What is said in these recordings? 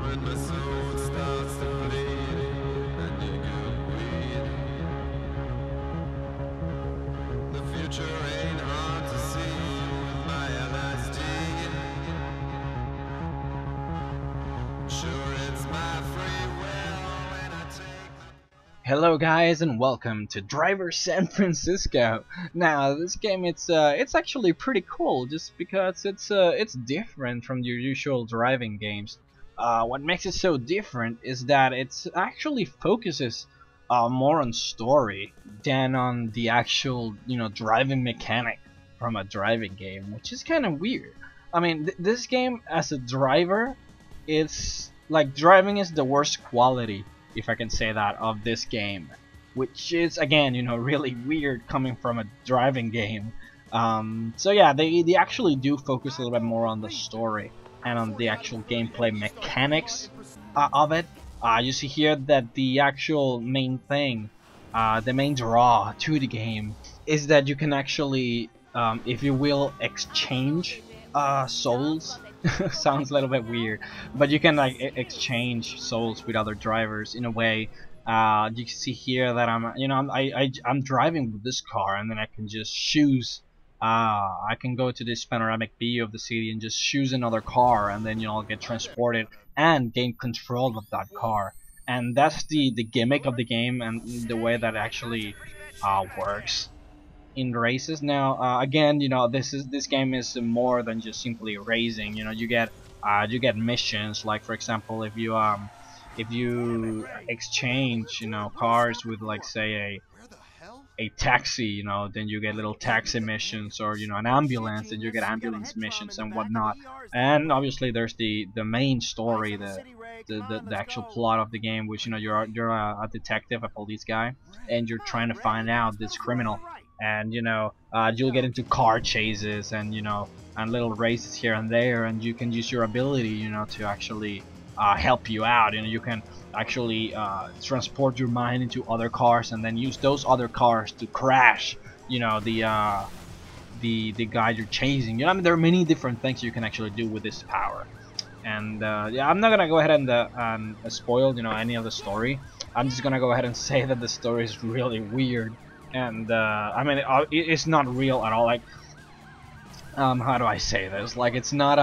When my soul starts to bleed and you good weed, the future ain't hard to see with my LSD. Sure, it's my free will when I take the Hello guys and welcome to Driver San Francisco. Now this game it's actually pretty cool just because it's different from your usual driving games. What makes it so different is that it actually focuses more on story than on the actual driving mechanic from a driving game, which is kind of weird. I mean this game as a driver, it's like driving is the worst quality, if I can say that, of this game, which is again really weird coming from a driving game. So yeah, they actually do focus a little bit more on the story and on the actual gameplay mechanics of it. You see here that the actual main thing, the main draw to the game is that you can actually, if you will, exchange souls. Sounds a little bit weird, but you can like exchange souls with other drivers in a way. You can see here that I'm driving with this car, and then I can just choose. I can go to this panoramic view of the city and just choose another car, and then I'll get transported and gain control of that car. And that's the gimmick of the game and the way that actually works in races. Now again, this game is more than just simply racing. You get missions, like for example, if you exchange cars with, like, say a taxi, then you get little taxi missions, or an ambulance, then you get ambulance missions and whatnot. And obviously there's the main story, the actual plot of the game, which you're a detective, a police guy, and you're trying to find out this criminal. And you'll get into car chases and and little races here and there, and you can use your ability to actually help you out. You can actually transport your mind into other cars and then use those other cars to crash the guy you're chasing. I mean, there are many different things you can actually do with this power. And yeah, I'm not gonna go ahead and spoil any of the story. I'm just gonna go ahead and say that the story is really weird, and I mean it's not real at all. Like, how do I say this? Like, it's not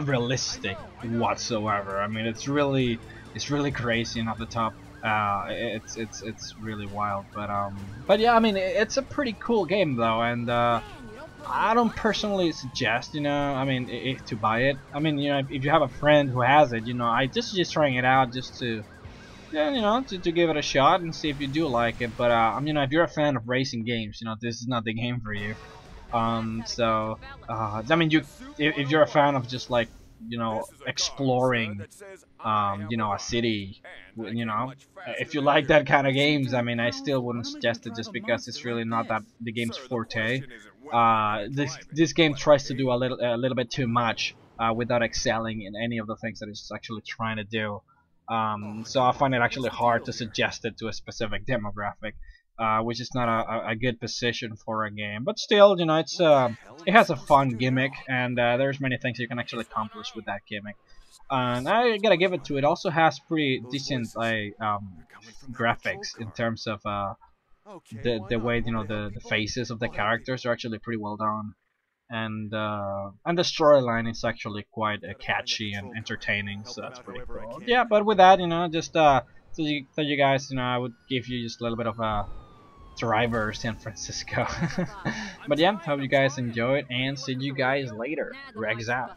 realistic whatsoever. I mean, it's really crazy and off the top. It's really wild, but yeah, I mean, it's a pretty cool game though, and I don't personally suggest, I mean, if to buy it. I mean, if you have a friend who has it, I just suggest trying it out just to, yeah, to give it a shot and see if you do like it. But if you're a fan of racing games, this is not the game for you. So I mean, if you're a fan of just, like, exploring a city, if you like that kind of games, I mean, I still wouldn't suggest it, just because it's really not that the game's forte. This game tries to do a little bit too much without excelling in any of the things that it's actually trying to do. So I find it actually hard to suggest it to a specific demographic, which is not a good position for a game. But still, it has a fun gimmick, and there's many things you can actually accomplish with that gimmick. And I gotta give it to it. Also has pretty decent graphics in terms of the way the faces of the characters are actually pretty well done, and the storyline is actually quite catchy and entertaining, so that's pretty cool. Yeah, but with that, just so you guys, I would give you just a little bit of a Driver San Francisco. But yeah, hope you guys enjoyed, and see you guys later. Regs out.